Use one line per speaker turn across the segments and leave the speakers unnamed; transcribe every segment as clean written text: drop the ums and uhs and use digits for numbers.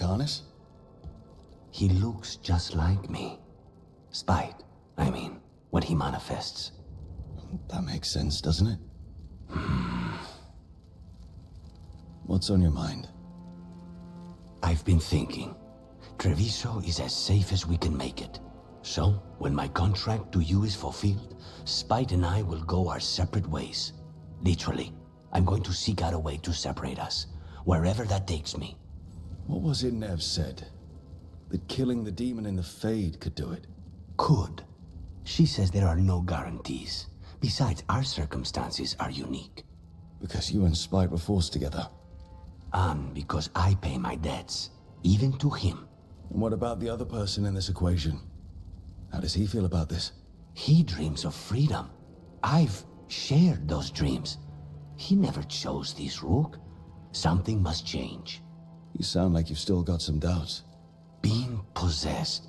Arcanis?
He looks just like me. Spite, I mean, when he manifests.
That makes sense, doesn't it? What's on your mind?
I've been thinking. Treviso is as safe as we can make it. So, when my contract to you is fulfilled, Spite and I will go our separate ways. Literally, I'm going to seek out a way to separate us, wherever that takes me.
What was it Nev said? That killing the demon in the Fade could do it?
Could. She says there are no guarantees. Besides, our circumstances are unique.
Because you and Spite were forced together.
And because I pay my debts, even to him.
And what about the other person in this equation? How does he feel about this?
He dreams of freedom. I've shared those dreams. He never chose this, Rook. Something must change.
You sound like you've still got some doubts.
Being possessed.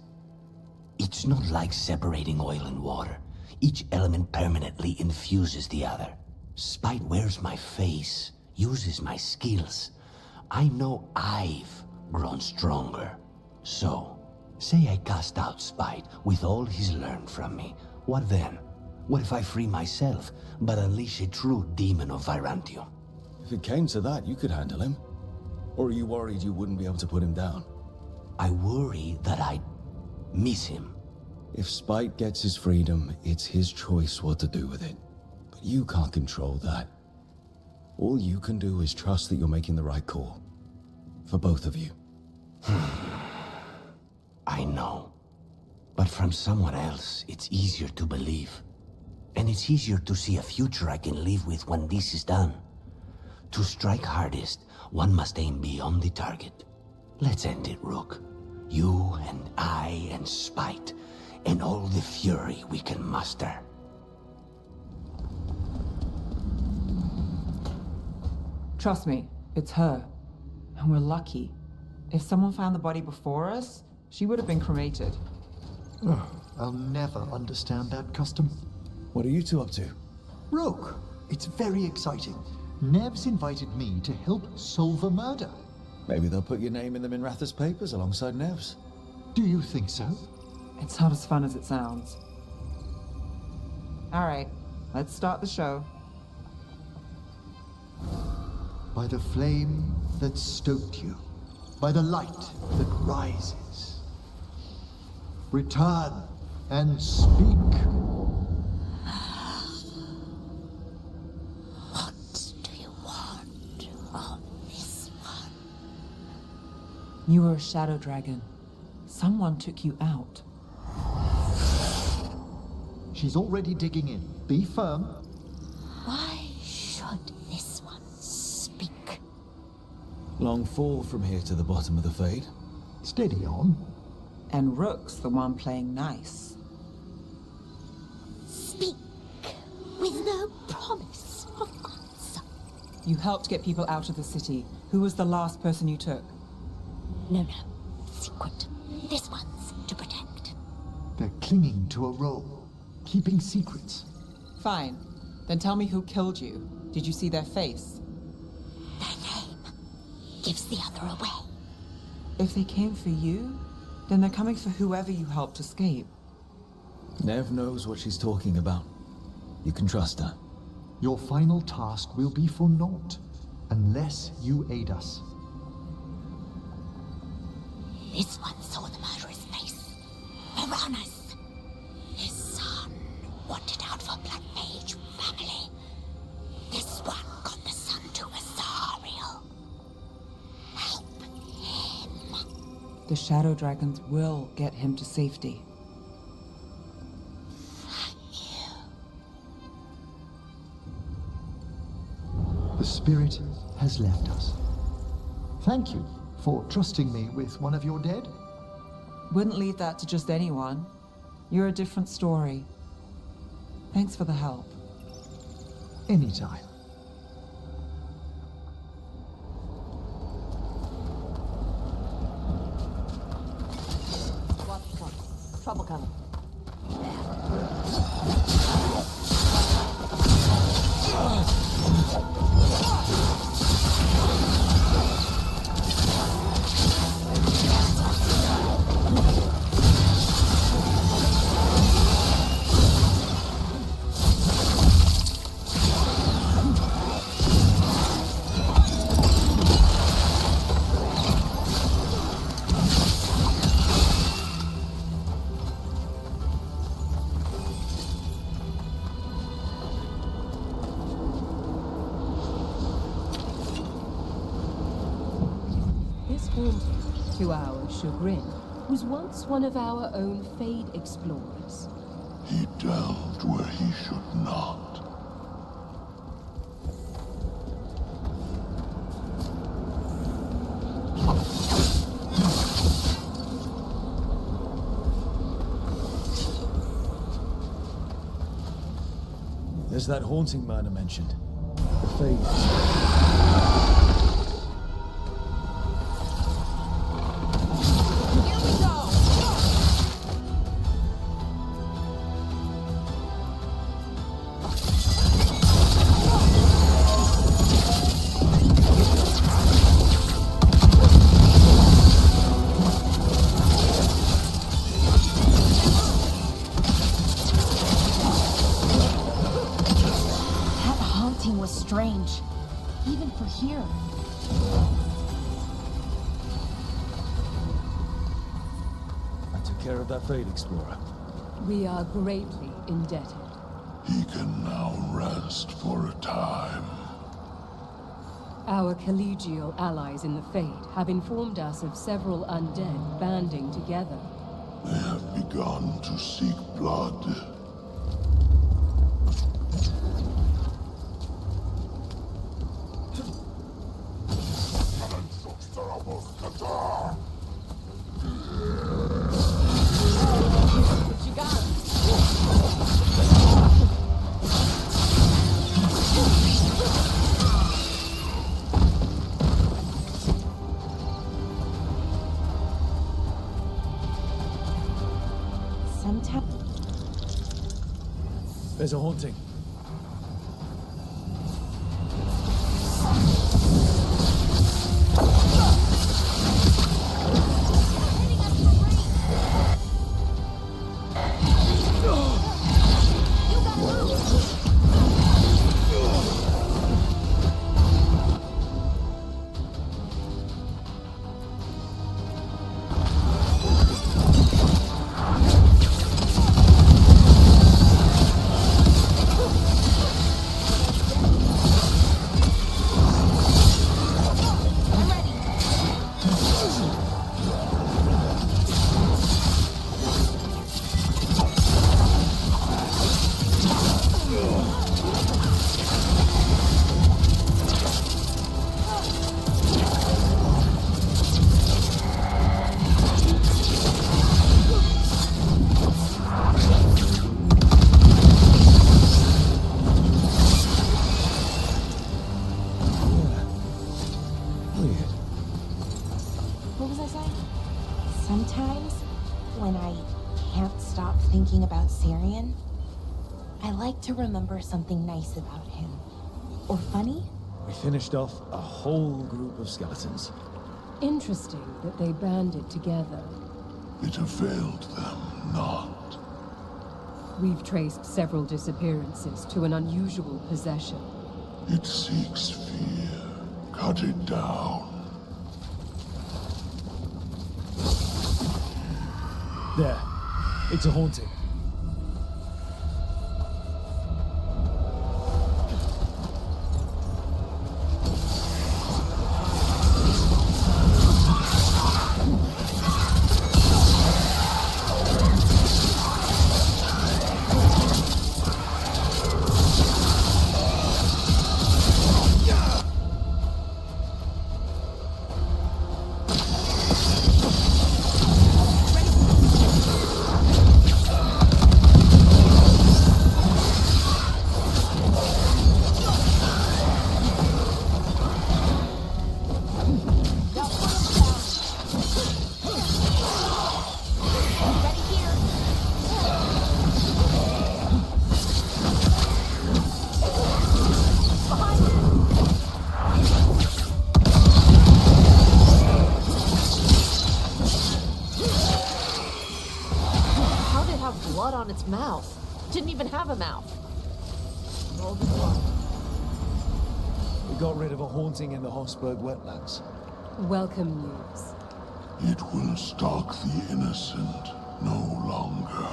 It's not like separating oil and water. Each element permanently infuses the other. Spite wears my face, uses my skills. I know I've grown stronger. So, say I cast out Spite with all he's learned from me. What then? What if I free myself, but unleash a true demon of Virantium?
If it came to that, you could handle him. Or are you worried you wouldn't be able to put him down?
I worry that I'd miss him.
If Spite gets his freedom, it's his choice what to do with it. But you can't control that. All you can do is trust that you're making the right call. For both of you.
I know. But from someone else, it's easier to believe. And it's easier to see a future I can live with when this is done. To strike hardest, one must aim beyond the target. Let's end it, Rook. You and I and Spite, and all the fury we can muster.
Trust me, it's her. And we're lucky. If someone found the body before us, she would have been cremated.
Oh, I'll never understand that custom.
What are you two up to?
Rook, it's very exciting. Nev's invited me to help solve a murder.
Maybe they'll put your name in the Minratha's papers alongside Nev's.
Do you think so?
It's not as fun as it sounds. All right, let's start the show.
By the flame that stoked you, by the light that rises. Return and speak.
What do you want on this one?
You were a shadow dragon. Someone took you out.
She's already digging in. Be firm.
Why should this one speak?
Long fall from here to the bottom of the Fade.
Steady on.
And Rook's the one playing nice.
Speak with no promise of answer.
You helped get people out of the city. Who was the last person you took?
No. Secret. This one's to protect.
They're clinging to a role, keeping secrets.
Fine. Then tell me who killed you. Did you see their face?
Their name gives the other away.
If they came for you, then they're coming for whoever you helped escape.
Nev knows what she's talking about. You can trust her.
Your final task will be for naught, unless you aid us.
This one saw the murderer's face. Piranhas. His son wanted out for Black Mage family. This one got the son to Azariel. Help him.
The shadow dragons will get him to safety.
Thank you.
The spirit has left us. Thank you for trusting me with one of your dead.
Wouldn't leave that to just anyone. You're a different story. Thanks for the help.
Anytime.
Watch the front. Trouble coming.
haunting, to our chagrin, was once one of our own Fade explorers.
He delved where he should not.
There's that haunting man I mentioned. The Fade.
Strange, even for here.
I took care of that Fade explorer.
We are greatly indebted.
He can now rest for a time.
Our collegial allies in the Fade have informed us of several undead banding together.
They have begun to seek blood.
There's a haunting.
Sometimes, when I can't stop thinking about Syrian, I like to remember something nice about him. Or funny.
We finished off a whole group of skeletons.
Interesting that they banded together.
It availed them not.
We've traced several disappearances to an unusual possession.
It seeks fear. Cut it down.
There. It's a haunting.
Blood on its mouth. Didn't even have a mouth.
We got rid of a haunting in the Hossberg wetlands.
Welcome news.
It will stalk the innocent no longer.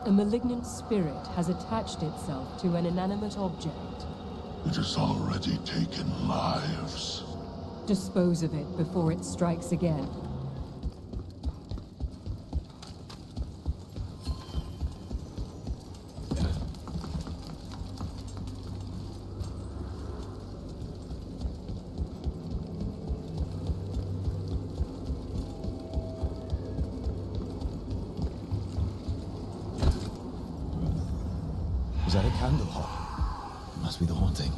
A malignant spirit has attached itself to an inanimate object.
It has already taken lives.
Dispose of it before it strikes again.
Was that a candle hole? Must be the haunting.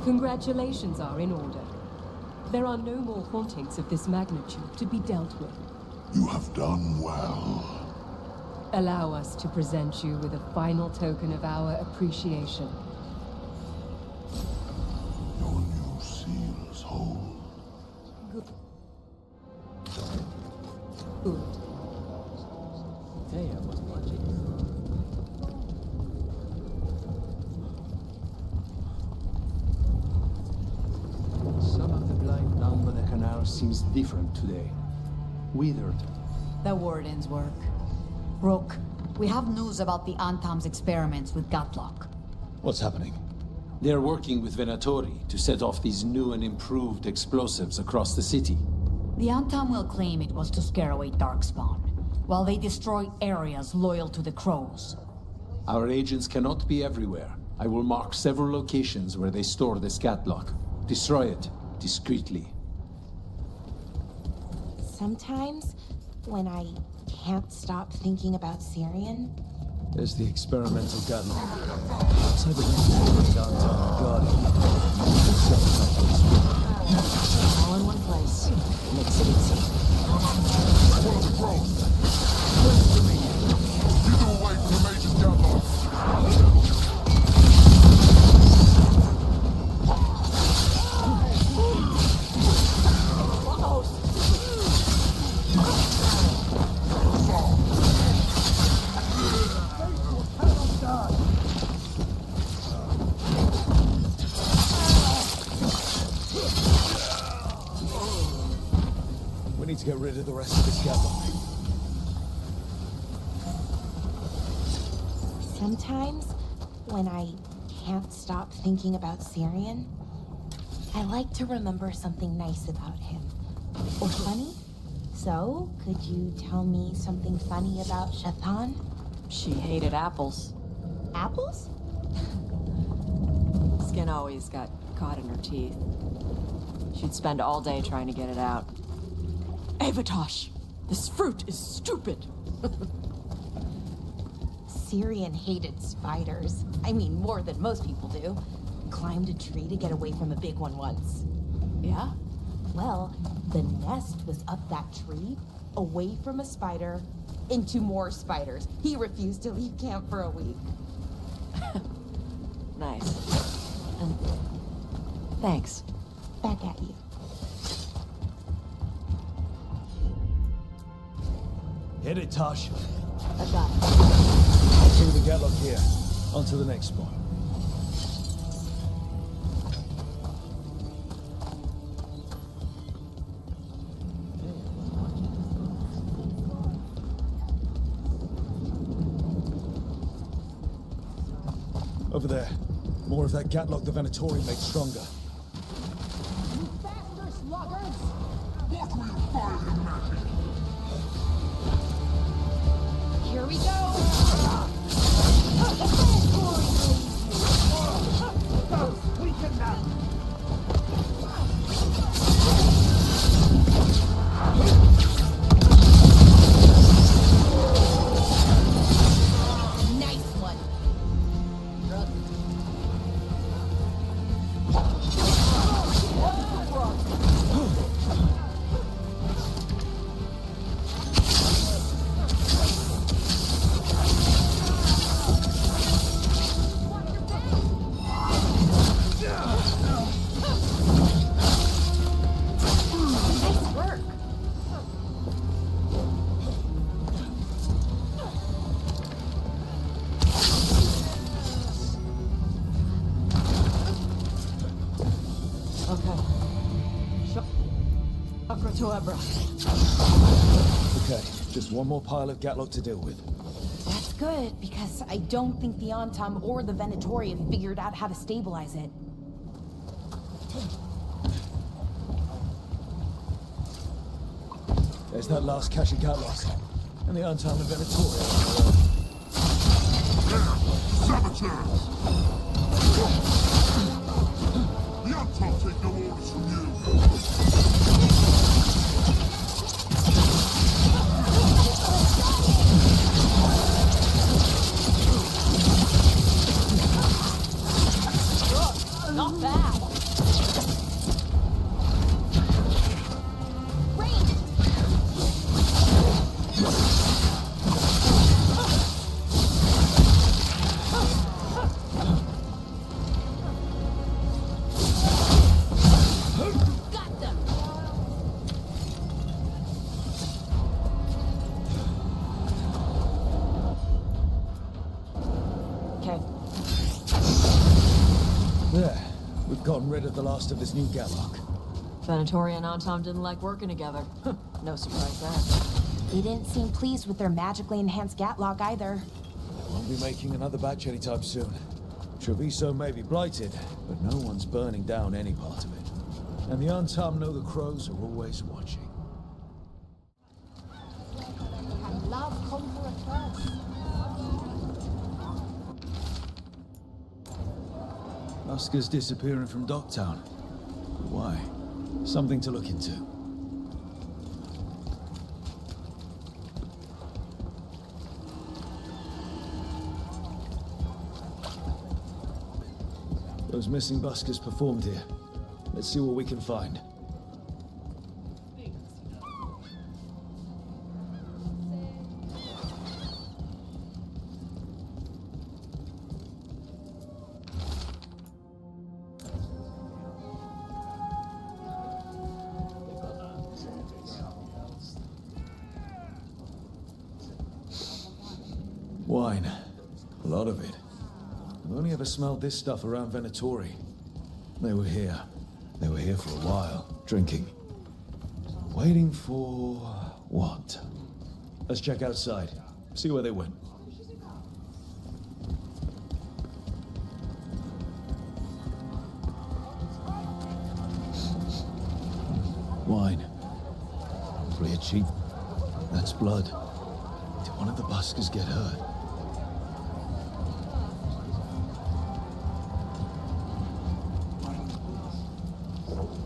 Congratulations are in order. There are no more hauntings of this magnitude to be dealt with.
You have done well.
Allow us to present you with a final token of our appreciation.
Your new seals hold.
Good.
Some of the blind down by the canal seems different today. Withered.
The Warden's work. Rook, we have news about the Antam's experiments with Gatlock.
What's happening?
They're working with Venatori to set off these new and improved explosives across the city.
The Antam will claim it was to scare away Darkspawn, while they destroy areas loyal to the Crows.
Our agents cannot be everywhere. I will mark several locations where they store this Gatlock. Destroy it discreetly.
Sometimes, when I can't stop thinking about Syrian.
There's the experimental Gatlock. Outside the window, downtown guarding.
All in one place. Makes it easy.
You don't wait for Major Gatlock.
We need to get rid of the rest of this Gatlock.
Sometimes, when I can't stop thinking about Syrian, I like to remember something nice about him. Or funny. So, could you tell me something funny about Shathan?
She hated apples.
Apples?
Skin always got caught in her teeth. She'd spend all day trying to get it out. Avatosh, this fruit is stupid.
Syrian hated spiders. I mean, more than most people do. Climbed a tree to get away from a big one once.
Yeah?
Well, the nest was up that tree, away from a spider, into more spiders. He refused to leave camp for a week.
Nice. Thanks.
Back at you.
Hit it, Tosh.
I got it.
Bring the Gatlock here. On to the next spot. Over there. More of that Gatlock the Venatori made stronger.
Faster, sluggers! What will fire magic?
Here we go.
Acrotoebra.
Okay, just one more pile of Gatlock to deal with.
That's good, because I don't think the Antam or the Venatori have figured out how to stabilize it.
There's that last cache of Gatlock. And the Antam and Venatori.
Saboteurs! The Antam take no orders from you.
Not bad.
There. We've gotten rid of the last of this new Gatlock.
Venatori and Antam didn't like working together. No surprise there.
They didn't seem pleased with their magically enhanced Gatlock either.
Won't be making another batch anytime soon. Treviso may be blighted, but no one's burning down any part of it. And the Antam know the crows are always watching.
And love conquer a curse.
Oscar's disappearing from Docktown. Why? Something to look into. Those missing buskers performed here. Let's see what we can find. Wine. A lot of it. I've only ever smelled this stuff around Venatori. They were here. They were here for a while, drinking. Waiting for... what? Let's check outside. See where they went. Wine. Probably a cheap... That's blood. Did one of the buskers get hurt?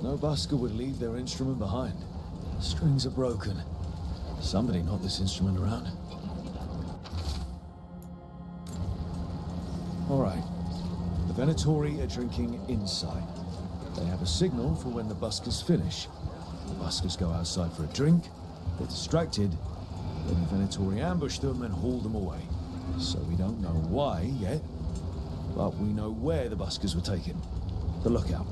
No busker would leave their instrument behind. Strings are broken. Somebody knocked this instrument around. All right. The Venatori are drinking inside. They have a signal for when the buskers finish. The buskers go outside for a drink. They're distracted. Then the Venatori ambush them and haul them away. So we don't know why yet, but we know where the buskers were taken. The lookout.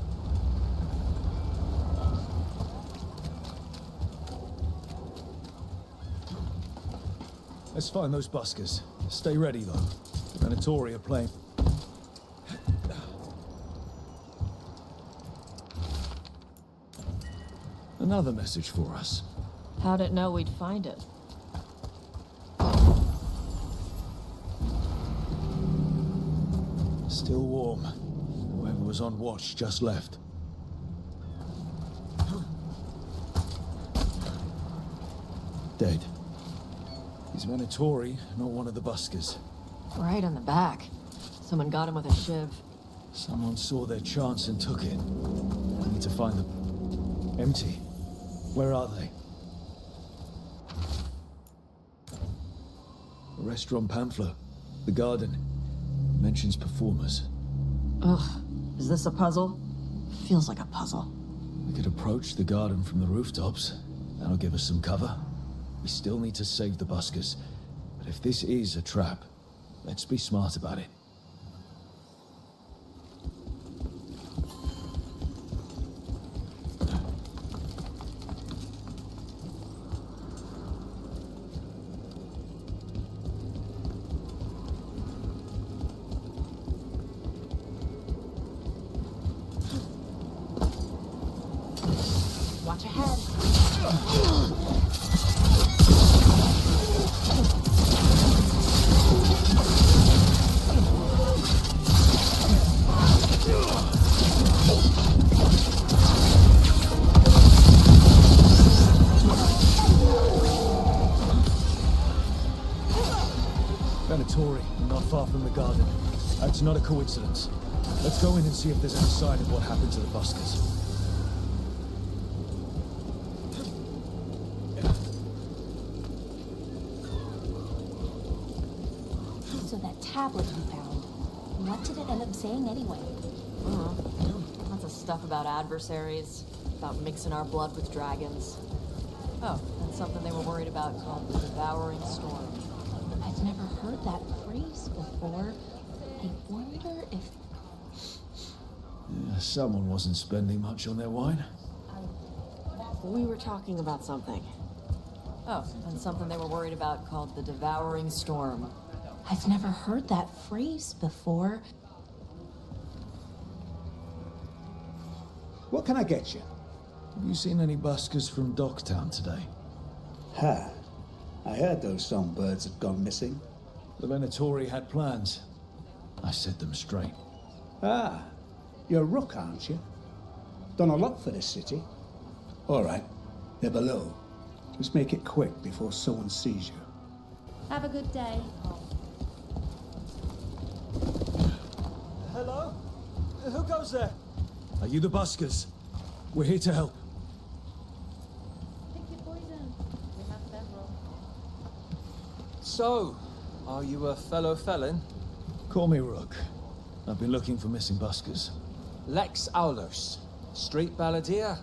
Let's find those buskers. Stay ready, though. The Venatori are playing. Another message for us.
How'd it know we'd find it?
Still warm. Whoever was on watch just left. Dead. He's Venatori, not one of the buskers.
Right on the back. Someone got him with a shiv.
Someone saw their chance and took it. We need to find them. Empty. Where are they? A restaurant pamphlet. The garden. Mentions performers.
Ugh. Is this a puzzle? Feels like a puzzle.
We could approach the garden from the rooftops. That'll give us some cover. We still need to save the buskers. But if this is a trap, let's be smart about it.
Watch ahead.
Venatori, not far from the garden. That's not a coincidence. Let's go in and see if there's any sign of what happened to the buskers.
So that tablet you found, what did it end up saying anyway?
Lots of stuff about adversaries, about mixing our blood with dragons. Oh, and something they were worried about called the Devouring Storm.
I've never heard that phrase before. I wonder if...
Yeah, someone wasn't spending much on their wine.
We were talking about something. Oh, and something they were worried about called the Devouring Storm.
I've never heard that phrase before.
What can I get you?
Have you seen any buskers from Docktown today?
Ha. I heard those songbirds had gone missing.
The Venatori had plans. I set them straight.
Ah, you're a rook, aren't you? Done a lot for this city. All right, they're below. Just make it quick before someone sees you.
Have a good day.
Hello? Who goes there? Are you the buskers? We're here to help.
Pick your poison. We have several.
So, are you a fellow felon?
Call me Rook. I've been looking for missing buskers.
Lex Aulos, street balladeer,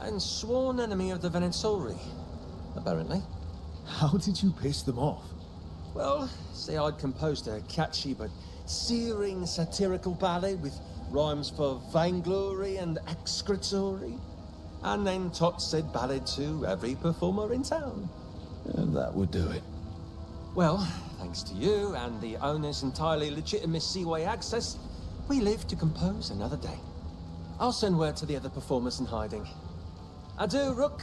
and sworn enemy of the Venatori, apparently.
How did you piss them off?
Well, say I'd composed a catchy but searing satirical ballad with rhymes for vainglory and excretory. And then Tot said ballad to every performer in town.
And that would do it.
Well, thanks to you and the owner's entirely legitimate seaway access, we live to compose another day. I'll send word to the other performers in hiding. Adieu, Rook.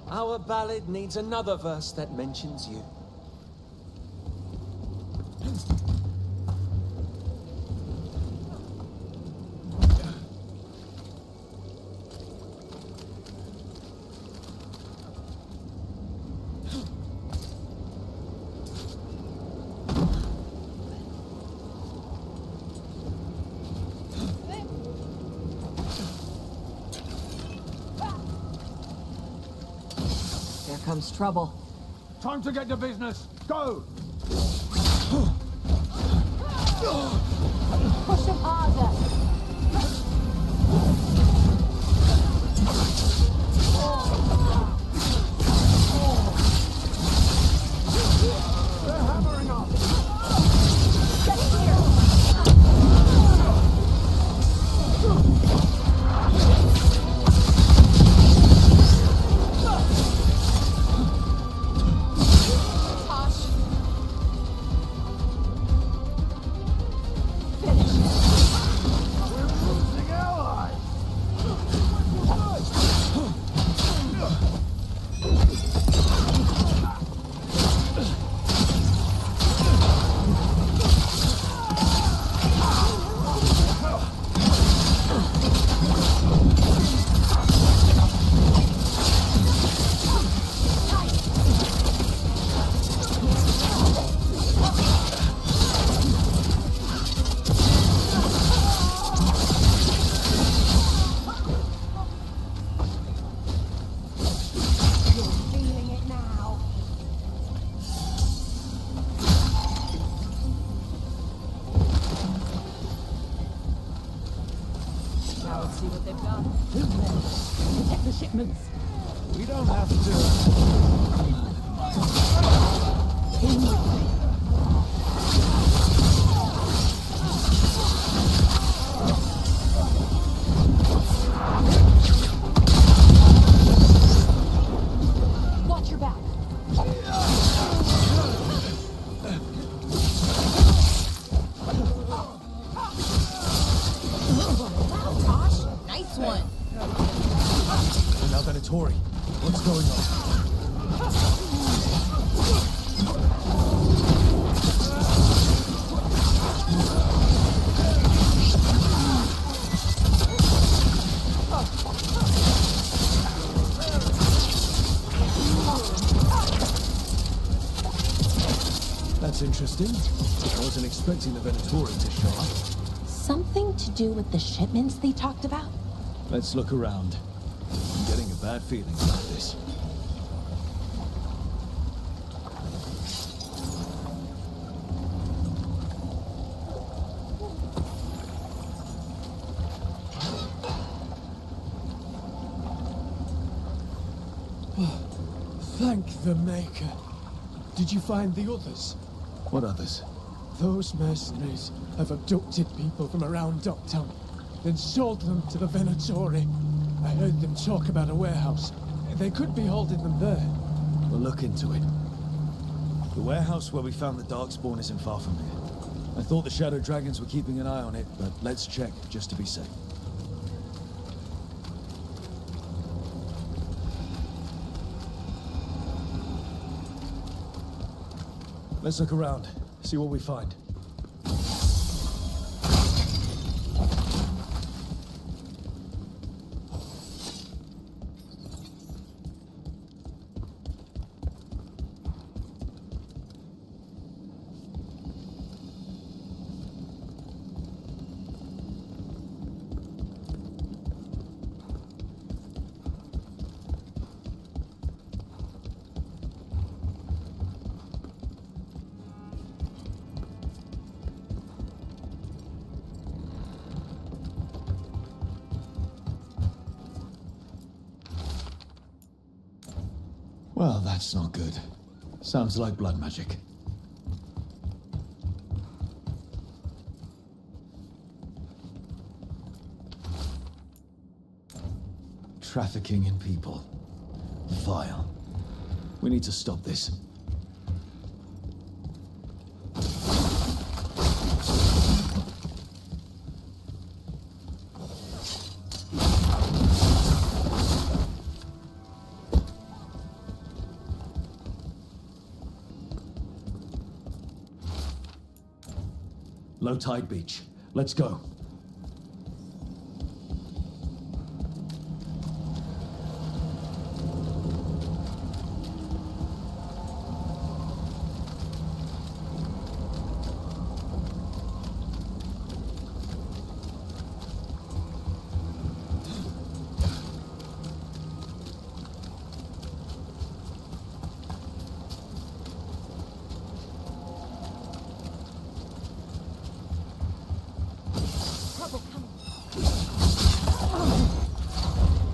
Our ballad needs another verse that mentions you.
Here comes trouble.
Time to get to business. Go!
Push him harder.
They're hammering up.
Get here.
See what they've got.
Protect the shipments.
We don't have to...
Watch your back.
Wow, Tosh. Nice one.
Now Venatori. What's going on? That's interesting. I wasn't expecting the Venatori to show up.
Something to do with the shipments they talked about?
Let's look around. I'm getting a bad feeling about this.
Thank the Maker. Did you find the others?
What others?
Those mercenaries have abducted people from around Docktown, then sold them to the Venatori. I heard them talk about a warehouse. They could be holding them there.
We'll look into it. The warehouse where we found the Darkspawn isn't far from here. I thought the Shadow Dragons were keeping an eye on it, but let's check just to be safe. Let's look around, see what we find. Well, that's not good. Sounds like blood magic. Trafficking in people. Vile. We need to stop this. Low tide beach. Let's go.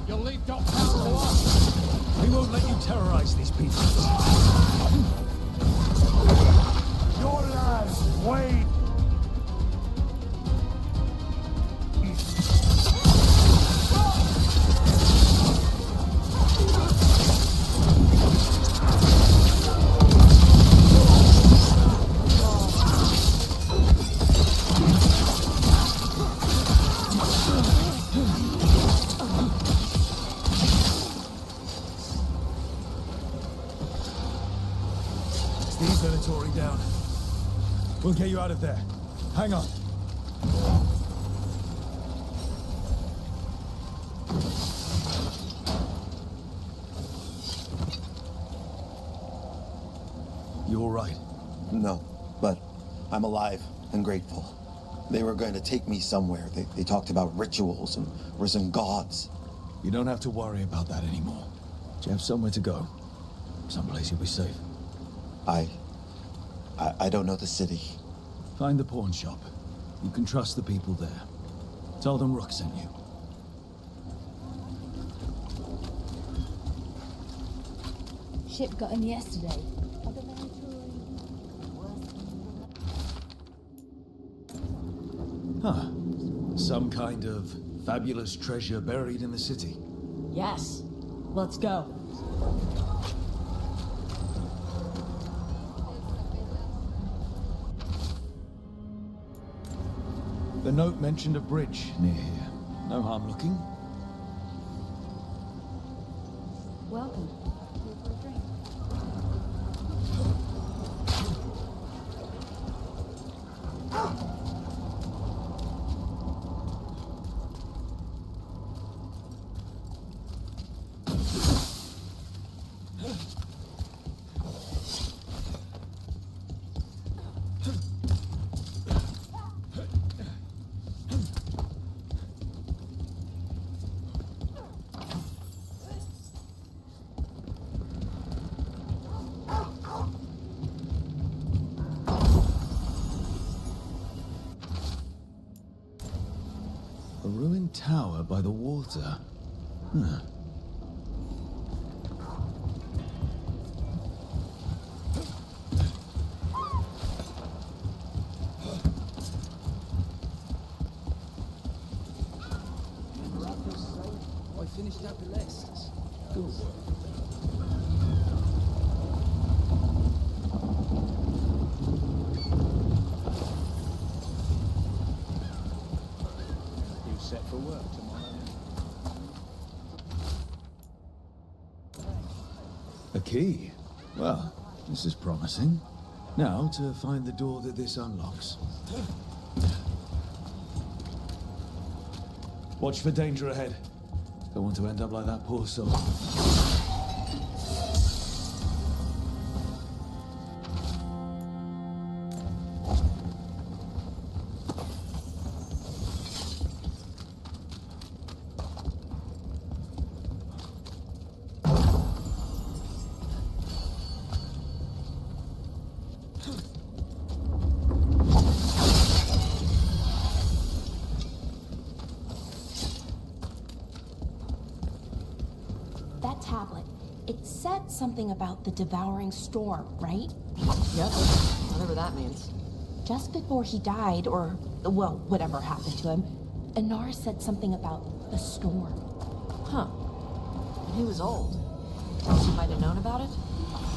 You'll lead Docktown to us.
We won't let you terrorize these people.
Your lads, Wade.
Steve's Venatori down. We'll get you out of there. Hang on. You all right?
No, but I'm alive and grateful. They were going to take me somewhere. They talked about rituals and risen gods.
You don't have to worry about that anymore. You have somewhere to go. Someplace you'll be safe.
I don't know the city.
Find the pawn shop. You can trust the people there. Tell them Rook sent you.
Ship got in yesterday.
Huh. Some kind of fabulous treasure buried in the city.
Yes. Let's go.
The note mentioned a bridge near here. No harm looking.
Welcome. Here for a drink.
A ruined tower by the water. Huh.
I finished up the list. Good work. You set for work tomorrow?
A key. Well, this is promising. Now to find the door that this unlocks. Watch for danger ahead. Don't want to end up like that poor soul.
That tablet, it said something about the devouring storm, right?
Yep, whatever that means.
Just before he died, or, well, whatever happened to him, Inara said something about the storm.
Huh. He was old. She might have known about it?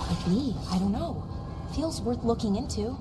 Could be, I don't know. Feels worth looking into.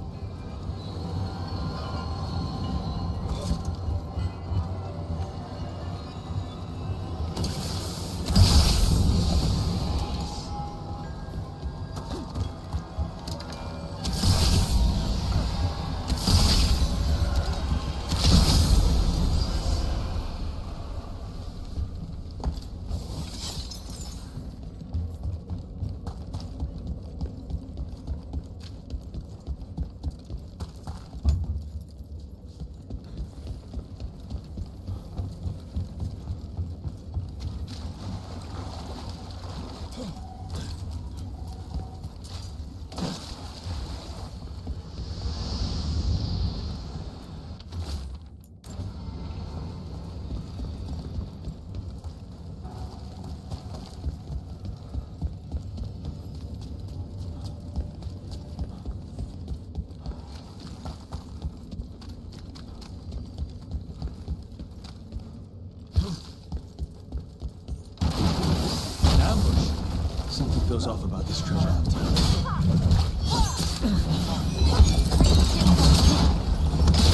Something feels off about this treasure hunt.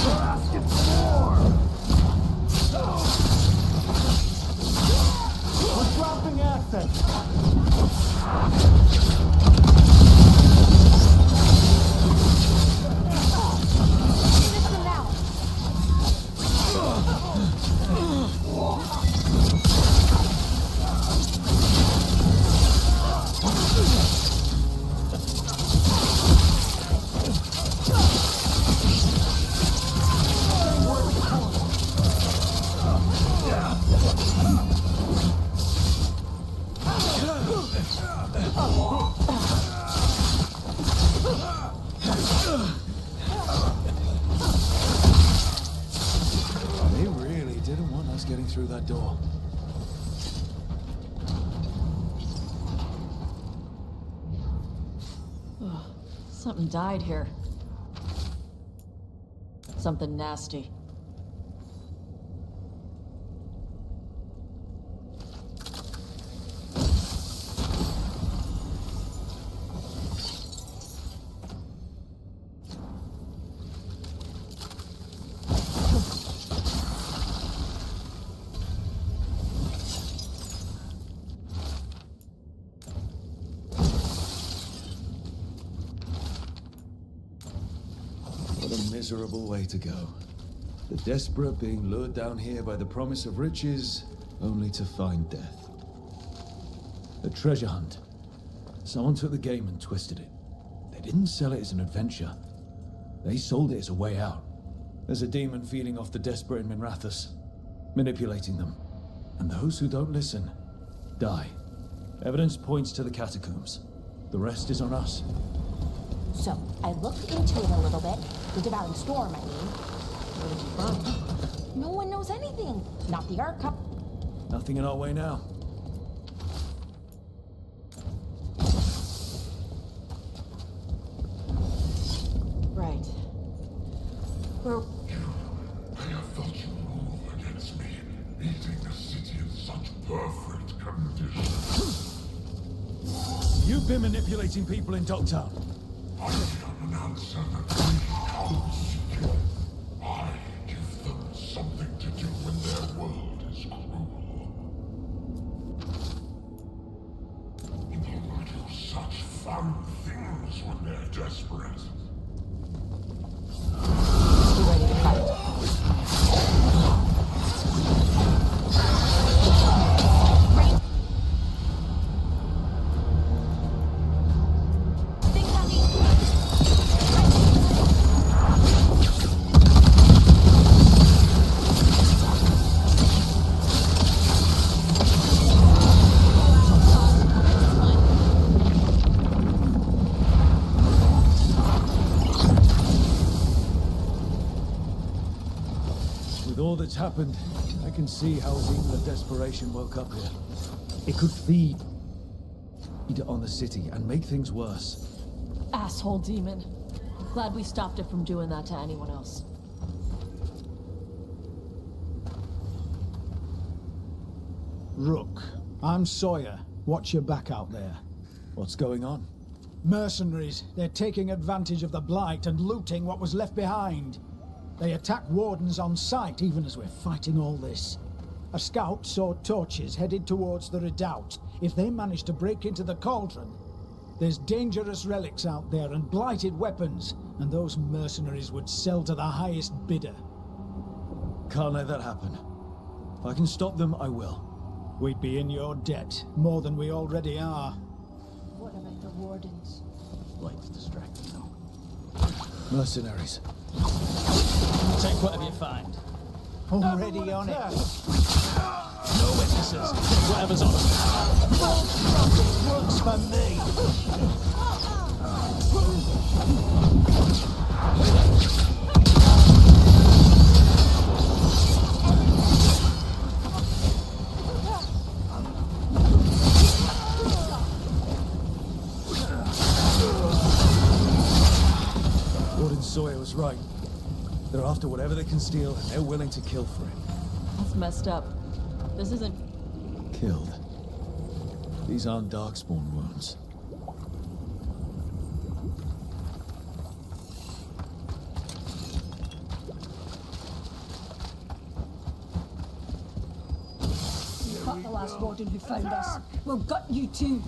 We're asking for more! We're dropping assets!
They really didn't want us getting through that door.
Something died here. Something nasty.
miserable way to go. The desperate being lured down here by the promise of riches, only to find death. A treasure hunt. Someone took the game and twisted it. They didn't sell it as an adventure. They sold it as a way out. There's a demon feeding off the desperate in Minrathous, manipulating them. And those who don't listen, die. Evidence points to the catacombs. The rest is on us.
So, I looked into it a little bit. The Devouring Storm, I mean.
Where did you find?
No one knows anything. Not the Ark.
Nothing in our way now.
Right. We're...
I have felt you move against me, eating the city in such perfect condition.
You've been manipulating people in Dogtown.
I am an answer that we can't secure. I give them something to do when their world is cruel. People do such fun things when they're desperate.
You ready to fight?
With all that's happened, I can see how even the desperation woke up here. It could feed on the city and make things worse.
Asshole demon. Glad we stopped it from doing that to anyone else.
Rook, I'm Sawyer. Watch your back out there.
What's going on?
Mercenaries. They're taking advantage of the Blight and looting what was left behind. They attack wardens on sight, even as we're fighting all this. A scout saw torches headed towards the redoubt. If they manage to break into the cauldron, there's dangerous relics out there and blighted weapons, and those mercenaries would sell to the highest bidder.
Can't let that happen. If I can stop them, I will.
We'd be in your debt, more than we already are.
What about the wardens?
Blight's distracted though.
Mercenaries.
Take whatever you find.
Already on it.
No witnesses. Take whatever's on us.
Works for me.
Warden Sawyer was right. They're after whatever they can steal, and they're willing to kill for it.
That's messed up. This isn't...
Killed. These aren't Darkspawn wounds.
You got the last warden who found us. We'll gut you too.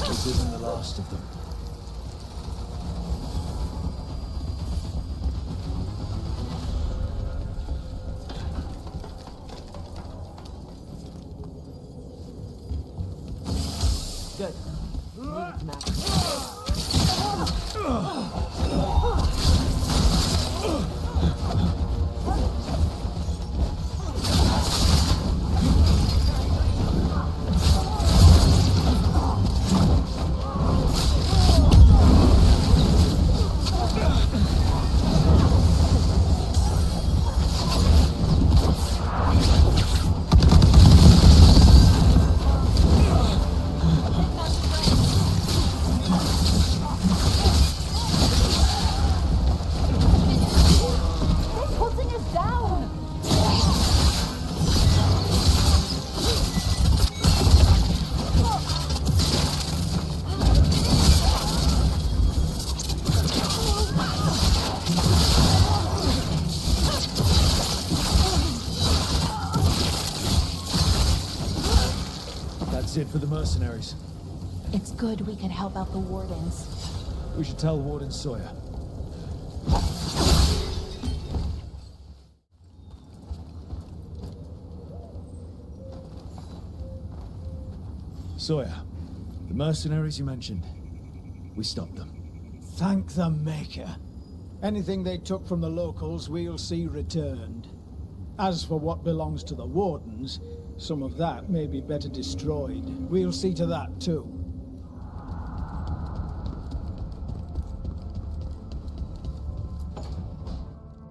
This isn't the last of them.
Good. Leave it to Max.
That's it for the mercenaries.
It's good we could help out the wardens.
We should tell Warden Sawyer. Sawyer, the mercenaries you mentioned, we stopped them.
Thank the Maker. Anything they took from the locals, we'll see returned. As for what belongs to the Wardens, some of that may be better destroyed. We'll see to that, too.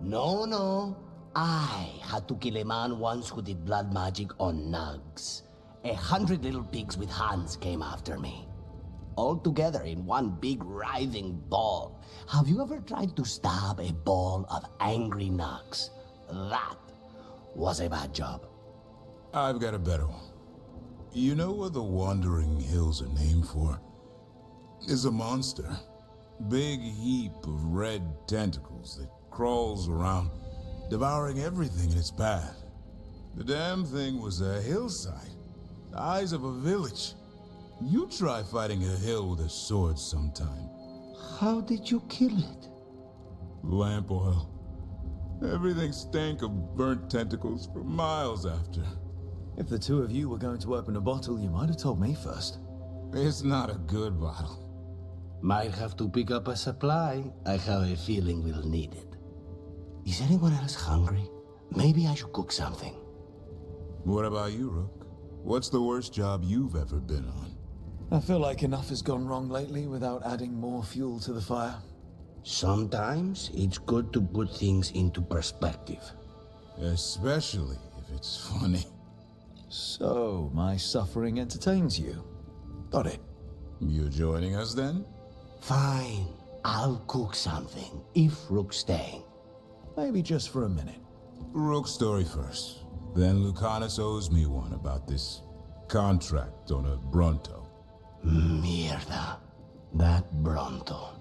No. I had to kill a man once who did blood magic on nugs. 100 little pigs with hands came after me. All together in one big writhing ball. Have you ever tried to stab a ball of angry nugs? That was a bad job.
I've got a better one. You know what the Wandering Hills are named for? It's a monster. Big heap of red tentacles that crawls around, devouring everything in its path. The damn thing was a hillside. The eyes of a village. You try fighting a hill with a sword sometime.
How did you kill it?
Lamp oil. Everything stank of burnt tentacles for miles after.
If the two of you were going to open a bottle, you might have told me first.
It's not a good bottle.
Might have to pick up a supply. I have a feeling we'll need it. Is anyone else hungry? Maybe I should cook something.
What about you, Rook? What's the worst job you've ever been on?
I feel like enough has gone wrong lately without adding more fuel to the fire.
Sometimes it's good to put things into perspective.
Especially if it's funny.
So, my suffering entertains you. Got it.
You joining us then?
Fine. I'll cook something, if Rook's staying.
Maybe just for a minute.
Rook's story first. Then Lucanus owes me one about this contract on a Bronto.
Mierda. That Bronto.